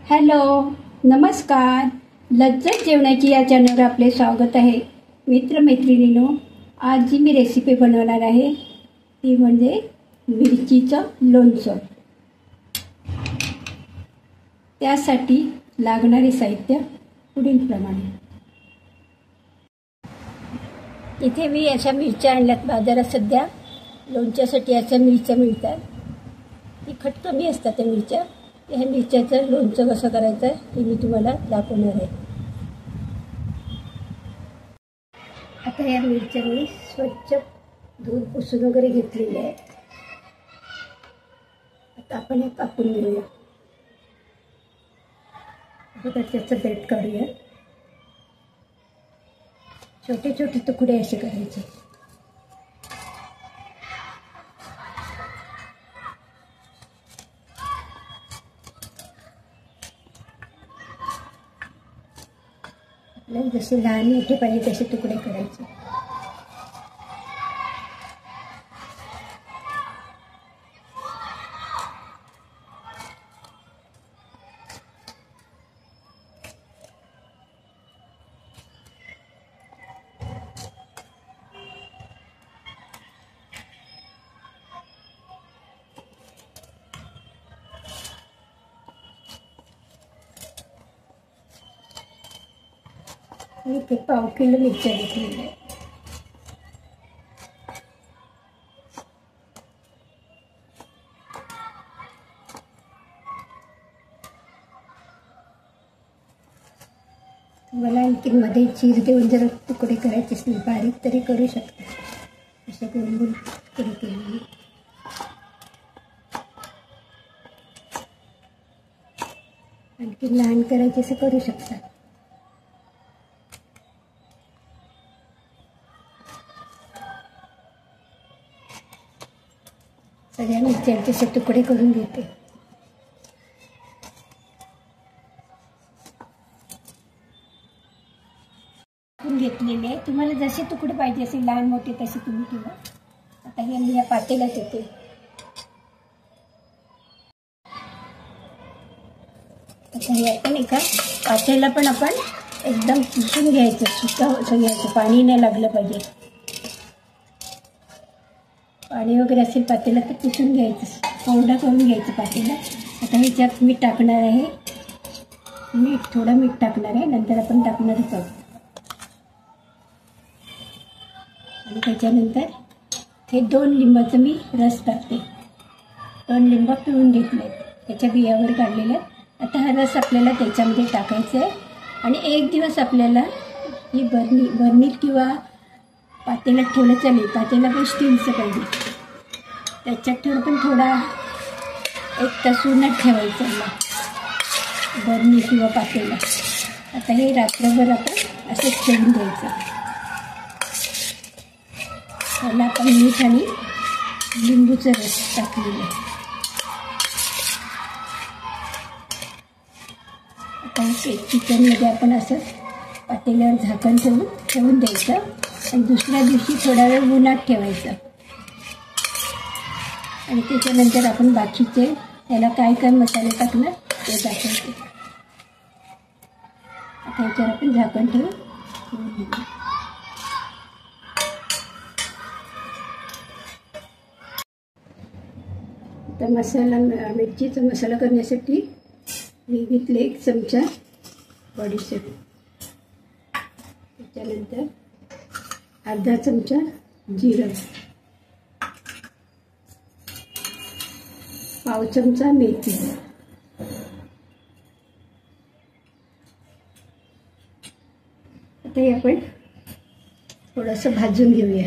Hello, नमस्कार. लज्जत जेवणाची या चॅनलवर आपले स्वागत आहे. मित्रमैत्रिणींनो, आज जी मी रेसिपी बनवणार आहे ती म्हणजे मिरचीचं लोणचं. त्यासाठी लागणारे साहित्य पुढीलप्रमाणे. इथे मी अशा मिरच्या आणल्यात बाजारात. सध्या लोणच्यासाठी अशा मिरच्या मिळतात. तिखट कमी असतात त्या मिरच्या. ह्या मिरच्याचं लोणचं कसं करायचं हे मी तुम्हाला दाखवणार आहे. आता या मिरच्या मी स्वच्छ धुवून पुसून वगैरे घेतलेल्या आहेत. आता आपण हे कापून घेऊया. आता त्याचं देठ काढूया. छोटे छोटे तुकडे असे करायचे. जसे लहान मोठे पाहिजे तसे तुकडे करायचे. इथे 1/2 किलो मिरच्या घेतलेल्या आहेत. मला आणखी मध्ये चीज देऊन जर तुकडे करायचे असतील बारीक तरी करू शकता. अशा गोल तुकडे केलेले. आणखी लहान करायचे असं करू शकता. सगळ्या मिरच्यांचे असे तुकडे करून घेते. घेतलेले आहे. तुम्हाला जसे तुकडे पाहिजे असेल लहान मोठे तसे तुम्ही ठेवा. आता हे मी या पातेल्यात येते. आता हे आपण एका पातेला पण आपण एकदम पुसून घ्यायचं. सुकं घ्यायचं, पाणी नाही लागलं पाहिजे. पाणी वगैरे असेल पातेला तर पुसून घ्यायचं, कोरडं करून घ्यायचं पातेला. आता ह्याच्यात मीठ टाकणार आहे. थोडं मीठ टाकणार आहे. नंतर आपण टाकणारच आहोत. आणि त्याच्यानंतर हे 2 लिंबाचं मी रस टाकते. 2 लिंब पिळून घेतले, त्याच्या बियावर काढलेल्या. आता हा रस आपल्याला त्याच्यामध्ये टाकायचा आहे. आणि 1 दिवस आपल्याला ही बर्नीत किंवा पातेल्यात ठेवलं चालेल. पातेला पण स्टीलचं पाहिजे. त्याच्यात ठेवलं पण थोडा 1 तास उन्हात ठेवायचं बर्नी किंवा पातेला. आता हे रात्रभर आपण असंच ठेवून द्यायचं. त्याला आपण मीठ आणि लिंबूचं रस टाकलेलं आहे. आता चिकनमध्ये आपण असंच पातेल्यावर झाकण ठेवून द्यायचं. आणि दुसऱ्या दिवशी थोडा वेळ उन्हात ठेवायचं. आणि त्याच्यानंतर आपण बाकीचे त्याला काय काय मसाले टाकणार ते दाखवते. आता याच्यावर आपण झाकण ठेवून आता मिरचीचा मसाला करण्यासाठी मी घेतले 1 चमचा बडीशेप. त्याच्यानंतर अर्धा चमचा जिरं, 1/2 चमचा मेथी, आता हे आपण थोडंसं भाजून घेऊया.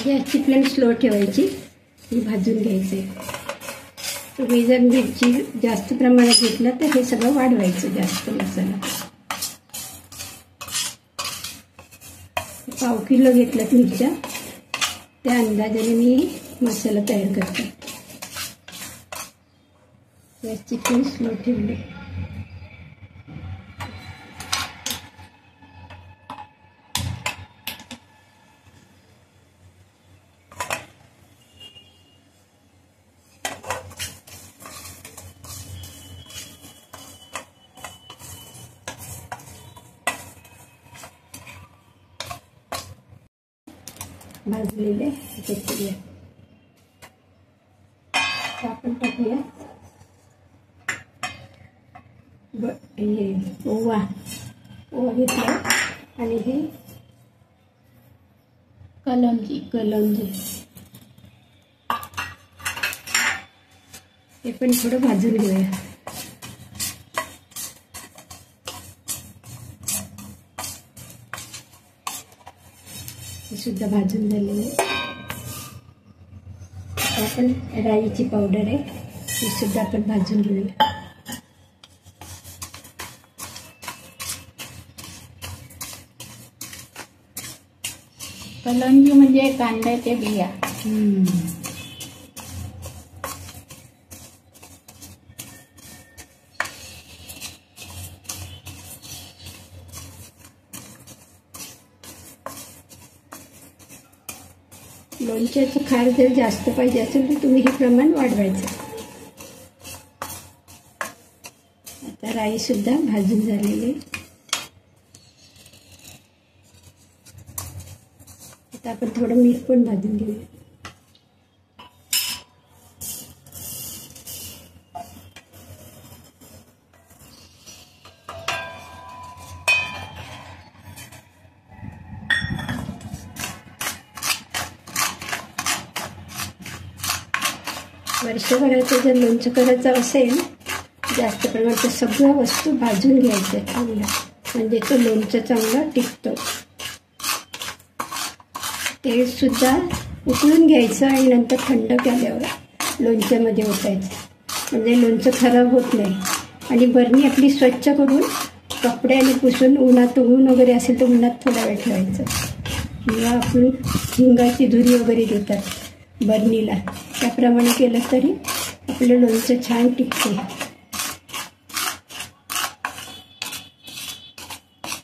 गॅसची फ्लेम स्लो ठेवायची. ही भाजून घ्यायचे. तुम्ही जर मिरची जास्त प्रमाणात घेतलं तर हे सगळं वाढवायचं जास्त मसाला. 1/2 किलो घेतल्यात मिरच्या, त्या अंदाजाने मी मसाला तयार करते. गॅसची फ्लेम स्लो ठेवली. भाजलेले त्याच्यात करूया. आपण टाकूया हे ओवा घेतला आणि हे कलंजी हे पण थोडं भाजून घेऊया. हे सुद्धा भाजून झालेलं आहे. आपण राईची पावडर आहे ही सुद्धा आपण भाजून घेऊया. कलंजी म्हणजे कांद्याच्या बिया. लोणच्याचं खार जर जास्त पाहिजे असेल तर तुम्ही हे प्रमाण वाढवायचं. आता राई सुद्धा भाजून झालेली. आता आपण थोडं मीठ पण भाजून घेऊया. वर्षभराचं जर लोणचं करायचं असेल जास्त प्रमाणात सगळ्या वस्तू भाजून घ्यायच्या चांगल्या, म्हणजे तो लोणचं चांगलं टिकतं. तेल सुद्धा उकळून घ्यायचं आणि नंतर थंड केल्यावर लोणच्यामध्ये ओतायचं, म्हणजे लोणचं खराब होत नाही. आणि बरणी आपली स्वच्छ करून कपड्याने पुसून उन्हात ऊन वगैरे असेल तर उन्हात थोडा वेळ ठेवायचं. किंवा आपण हिंगाची धुरी वगैरे देतात बरणीला, त्याप्रमाणे केलं तरी आपलं लोणचं छान टिकते.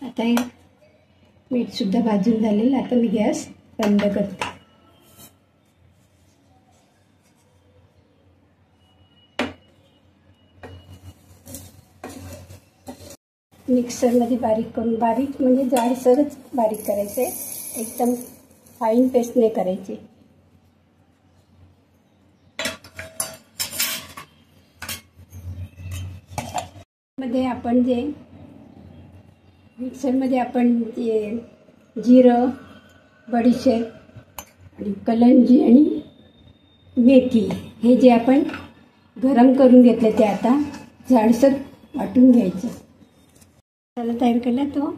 आता हे मीठ सुद्धा भाजून झालेलं. आता मी गॅस बंद करते. मिक्सरमध्ये बारीक करून, बारीक म्हणजे जाडसरच बारीक करायचं आहे, एकदम फाईन पेस्ट नाही करायची. मध्ये आपण जे मिक्सरमध्ये आपण जे जिरं, बडीशेप आणि कलंजी आणि मेथी हे जे आपण गरम करून घेतलं ते आता जाडसर वाटून घ्यायचं. मसाला तयार केला तो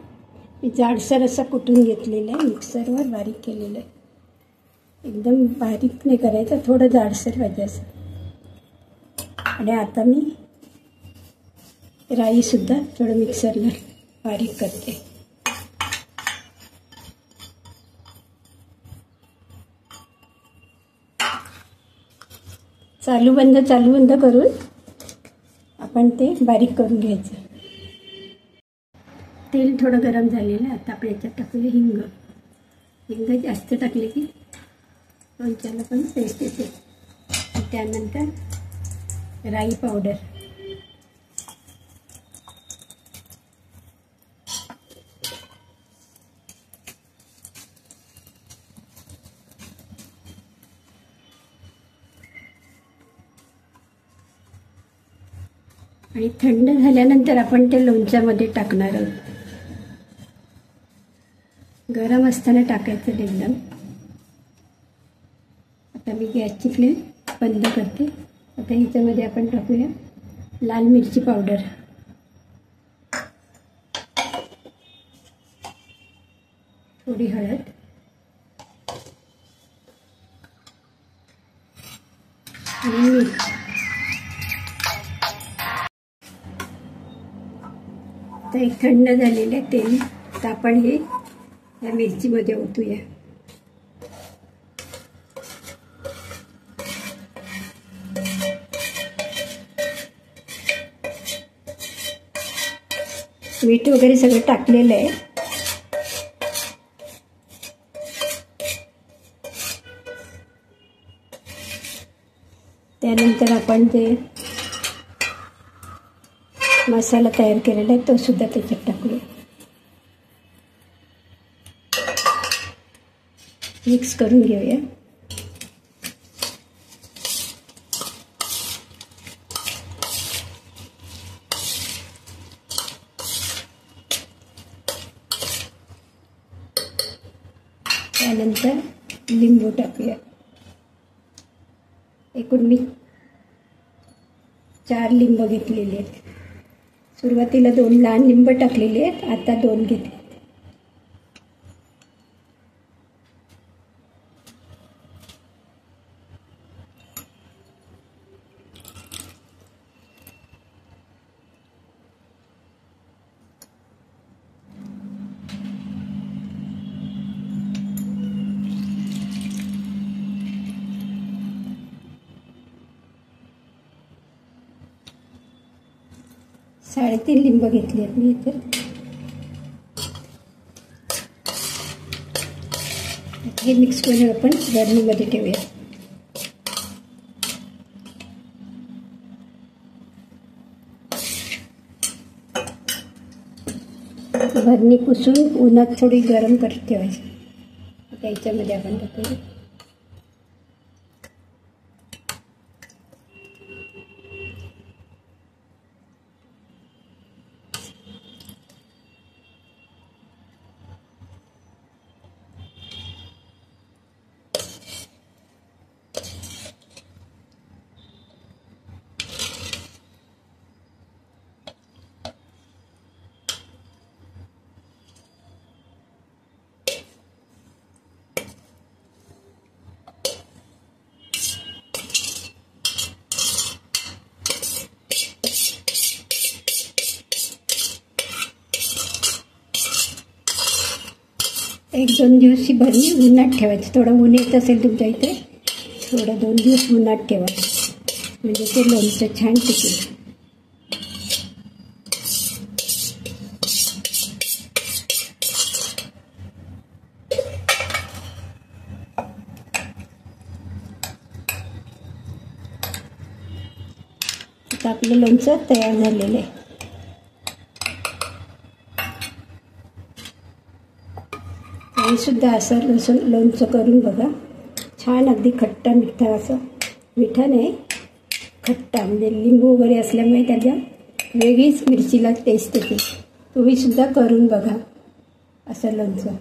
मी जाडसर असं कुटून घेतलेलं आहे, मिक्सरवर बारीक केलेलं आहे. एकदम बारीक नाही करायचं, थोडं जाडसर पाहिजे असं. आणि आता मी राईसुद्धा थोडं मिक्सरला बारीक करते. चालू बंद करून आपण ते बारीक करून घ्यायचं. तेल थोडं गरम झालेलं आहे. आता आपण याच्यात टाकूया हिंग जास्त टाकले की लोणच्याला पण टेस्ट येते. त्यानंतर राई पावडर, आणि थंड झाल्यानंतर आपण ते लोणच्यामध्ये टाकणार आहोत. गरम असताना टाकायचं एकदम. आता मी गॅसची फ्लेम बंद करते. आता ह्याच्यामध्ये आपण टाकूया लाल मिरची पावडर, थोडी हळद आणि मीठ. आता एक थंड झालेले तेल तर आपण हे या मिरचीमध्ये ओतूया. मीठ वगैरे सगळं टाकलेलं आहे. त्यानंतर आपण जे मसाला तयार केलेला आहे तो सुद्धा त्याच्यात टाकूया. मिक्स करून घेऊया. त्यानंतर लिंबू टाकूया. एकूण मी 4 लिंब घेतलेले आहेत. सुरुवातीला 2 लहान लिंब टाकलेले आहेत, आता 2 घेतले. साडेतीन लिंब घेतली आहेत मी इथे. हे मिक्स करून आपण बरणीमध्ये ठेवूया. बरणी पुसून उन्हात थोडी गरम करत ठेवायची. त्याच्यामध्ये आपण टाकूया. एक 2 दिवस ही बरणी उन्हात ठेवायची. थोडं ऊन येत असेल तुमच्या इथे, थोडं 2 दिवस उन्हात ठेवा, म्हणजे ते लोणचं छान टिकेल. आता आपलं लोणचं तयार झालेलं आहे. सुद्धा असं लोणचं करून बघा. छान अगदी खट्टा मिठा, असं मिठा नाही खट्टा, म्हणजे लिंबू वगैरे असल्यामुळे त्याच्या वेगळीच मिरचीला टेस्ट येते. तुम्ही सुद्धा करून बघा असं लोणचं.